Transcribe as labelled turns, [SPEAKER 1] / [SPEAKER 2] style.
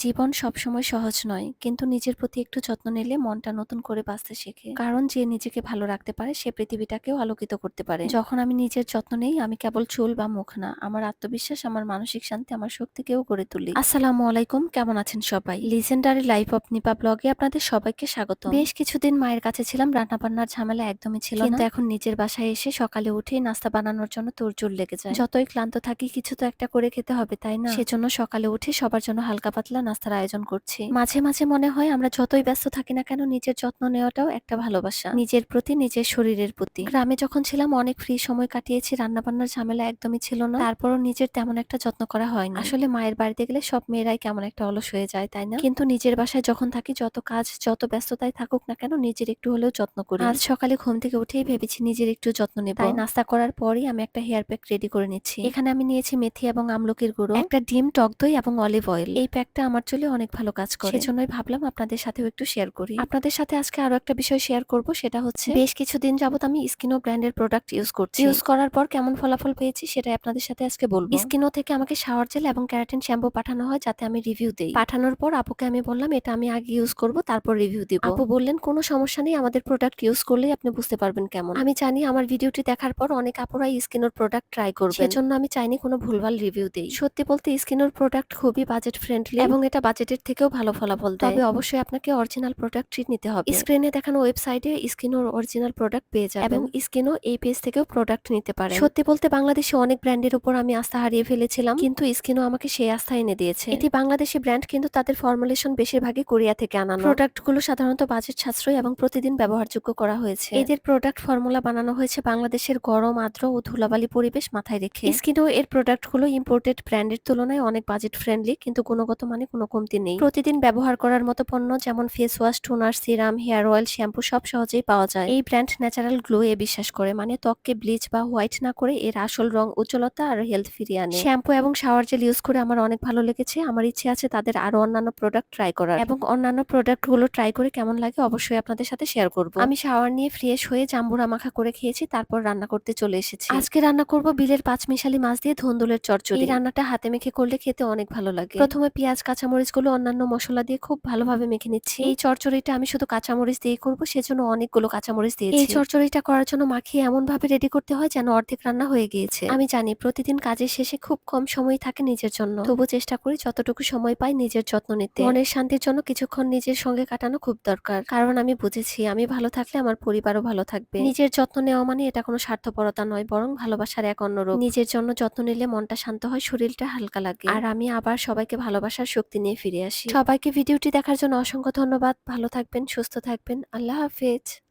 [SPEAKER 1] জীবন সবসময় সহজ নয়, কিন্তু নিজের প্রতি একটু যত্ন নিলে মনটা নতুন করে বাঁচতে শেখে। কারণ যে নিজেকে ভালো রাখতে পারে সে পৃথিবীটাকেও আলোকিত করতে পারে। যখন আমি নিজের যত্ন নেই, আমি কেবল চুল বা মুখ না, আমার আত্মবিশ্বাস, আমার মানসিক শান্তি, আমার শক্তিকেও গড়ে তুলি। আসসালামু আলাইকুম, কেমন আছেন সবাই? লিজেন্ডারি লাইফ অফ নিপা ব্লগে আপনাদের সবাইকে স্বাগত। বেশ কিছুদিন মায়ের কাছে ছিলাম, রান্নাবান্নার ঝামেলা একদমই ছিল না। কিন্তু এখন নিজের বাসায় এসে সকালে উঠেই নাস্তা বানানোর জন্য তোড়জোড় লেগে যায়। যতই ক্লান্ত থাকি, কিছু তো একটা করে খেতে হবে, তাই না? সেজন্য সকালে উঠে সবার জন্য হালকা পাতলা নাস্তার আয়োজন করছি। মাঝে মাঝে মনে হয় আমরা যতই ব্যস্ত থাকি না কেন, নিজের যত্ন নেওয়াটাও একটা ভালোবাসা, নিজের প্রতি, নিজের শরীরের প্রতি। গ্রামে যখন ছিলাম অনেক ফ্রি সময় কাটিয়েছি, রান্নাবান্নার ঝামেলা একদমই ছিল না। তারপরও নিজের তেমন একটা যত্ন করা হয়নি। আসলে মায়ের বাড়িতে গেলে সব মেয়েরাই কেমন একটা অলস হয়ে যায়, তাই না? কিন্তু নিজের বাসায় যখন থাকি, যত কাজ যত ব্যস্ততায় থাকুক না কেন, নিজের একটু হলেও যত্ন করি। আজ সকালে ঘুম থেকে উঠেই ভেবেছি নিজের একটু যত্ন নেব। তাই নাস্তা করার পরই আমি একটা হেয়ার প্যাক রেডি করে নিচ্ছি। এখানে আমি নিয়েছি মেথি এবং আমলকির গুঁড়ো, একটা ডিম, টক দই এবং অলিভ অয়েল। এই প্যাকটা আমার চুলে অনেক ভালো কাজ করে, সেজন্যই ভাবলাম আপনাদের সাথেও একটু শেয়ার করি। আপনাদের সাথে আজকে আরো একটা বিষয় শেয়ার করব, সেটা হচ্ছে বেশ কিছুদিন যাবত আমি স্কিনো ব্র্যান্ডের প্রোডাক্ট ইউজ করছি। ইউজ করার পর কেমন ফলাফল পেয়েছি সেটাই আপনাদের সাথে আজকে বলবো। স্কিনো থেকে আমাকে শাওয়ার জেল এবং ক্যারাটিন শ্যাম্পু পাঠানো হয় যাতে আমি রিভিউ দেই। পাঠানোর পর আপুকে আমি বললাম এটা আমি আগে ইউজ করব, তারপর রিভিউ দিব। আপু বললেন কোনো সমস্যা নেই, আমাদের প্রোডাক্ট ইউজ করলেই আপনি বুঝতে পারবেন কেমন। আমি জানি আমার ভিডিওটি দেখার পর অনেক আপুরাই স্কিনোর প্রোডাক্ট ট্রাই করবেন, সেজন্য আমি চাইনি কোনো ভুলভাল রিভিউ দেই। সত্যি বলতে স্কিনোর প্রোডাক্ট খুবই বাজেট ফ্রেন্ডলি এবং এটা বাজেটের থেকেও ভালো ফলাফল দেয়। তবে অবশ্যই আপনাকে অরিজিনাল প্রোডাক্টই নিতে হবে। স্ক্রিনে দেখানো ওয়েবসাইটে স্কিনোর অরিজিনাল প্রোডাক্ট পেয়ে যাবেন এবং স্কিনো এই পেজ থেকেও প্রোডাক্ট নিতে পারেন। সত্যি বলতে বাংলাদেশে অনেক ব্র্যান্ডের উপর আমি আস্থা হারিয়ে ফেলেছিলাম, কিন্তু স্কিনো আমাকে সেই আস্থা এনে দিয়েছে। এটি বাংলাদেশি ব্র্যান্ড, কিন্তু তাদের ফর্মুলেশন বেশিরভাগই কোরিয়া থেকে আনানো। প্রোডাক্টগুলো সাধারণত বাজেট সাশ্রয়ী এবং প্রতিদিন ব্যবহারযোগ্য করা হয়েছে। এদের প্রোডাক্ট ফর্মুলা বানানো হয়েছে বাংলাদেশের গরম, আর্দ্র ও ধুলাবালি পরিবেশ মাথায় রেখে। স্কিনো এর প্রোডাক্টগুলো ইম্পোর্টেড ব্র্যান্ডের তুলনায় অনেক বাজেট ফ্রেন্ডলি, কিন্তু গুণগত মানে কোনো কমতি নেই। প্রতিদিন ব্যবহার করার মতো পণ্য যেমন face wash, toner, serum, hair oil, shampoo সব সহজেই পাওয়া যায়। এই ব্র্যান্ড ন্যাচারাল গ্লো এ বিশ্বাস করে, মানে ত্বককে ব্লিচ বা হোয়াইট না করে এর আসল রং, উজ্জ্বলতা আর হেলথ ফিরিয়ে আনে। শ্যাম্পু এবং শাওয়ার জেল ইউজ করে আমার অনেক ভালো লেগেছে। আমার ইচ্ছে আছে তাদের আরো অন্যান্য প্রোডাক্ট ট্রাই করার, এবং অন্যান্য প্রোডাক্ট গুলো ট্রাই করে কেমন লাগে অবশ্যই আপনাদের সাথে শেয়ার করব। আমি শাওয়ার নিয়ে ফ্রেশ হয়ে জাম্বুরা মাখা করে খেয়েছি, তারপর রান্না করতে চলে এসেছি। আজকে রান্না করব বিলের পাঁচমিশালি মাছ দিয়ে ধুন্দুলের চচ্চড়ি। এই রান্নাটা হাতে মেখে করলে খেতে অনেক ভালো লাগে। প্রথমে পেঁয়াজ, কাঁচামরিচ গুলো অন্যান্য মশলা দিয়ে খুব ভালোভাবে মেখে নিচ্ছি। এই চচ্চড়িটা আমি শুধু কাঁচামরিচ দিয়ে করব, সেজন্য অনেকগুলো কাঁচামরিচ দিয়েছি। এই চচ্চড়িটা করার জন্য মাখিয়ে এমন ভাবে রেডি করতে হয় যেন অর্ধেক রান্না হয়ে গিয়েছে। আমি জানি প্রতিদিন কাজের শেষে খুব কম সময় থাকে নিজের জন্য, তবু চেষ্টা করি যতটুকু সময় পাই নিজের যত্ন নিতে। মনের শান্তির জন্য কিছুক্ষণ নিজের সঙ্গে কাটানো খুব দরকার, কারণ আমি বুঝেছি আমি ভালো থাকলে আমার পরিবারও ভালো থাকবে। নিজের যত্ন নেওয়া মানে এটা কোনো স্বার্থপরতা নয়, বরং ভালোবাসার এক অন্য রূপ। নিজের জন্য যত্ন নিলে মনটা শান্ত হয়, শরীরটা হালকা লাগে, আর আমি আবার সবাইকে ভালোবাসার শক্তি নিয়ে ফিরে আসি। সবাইকে ভিডিওটি দেখার জন্য অসংখ্য ধন্যবাদ। ভালো থাকবেন, সুস্থ থাকবেন। আল্লাহ হাফেজ।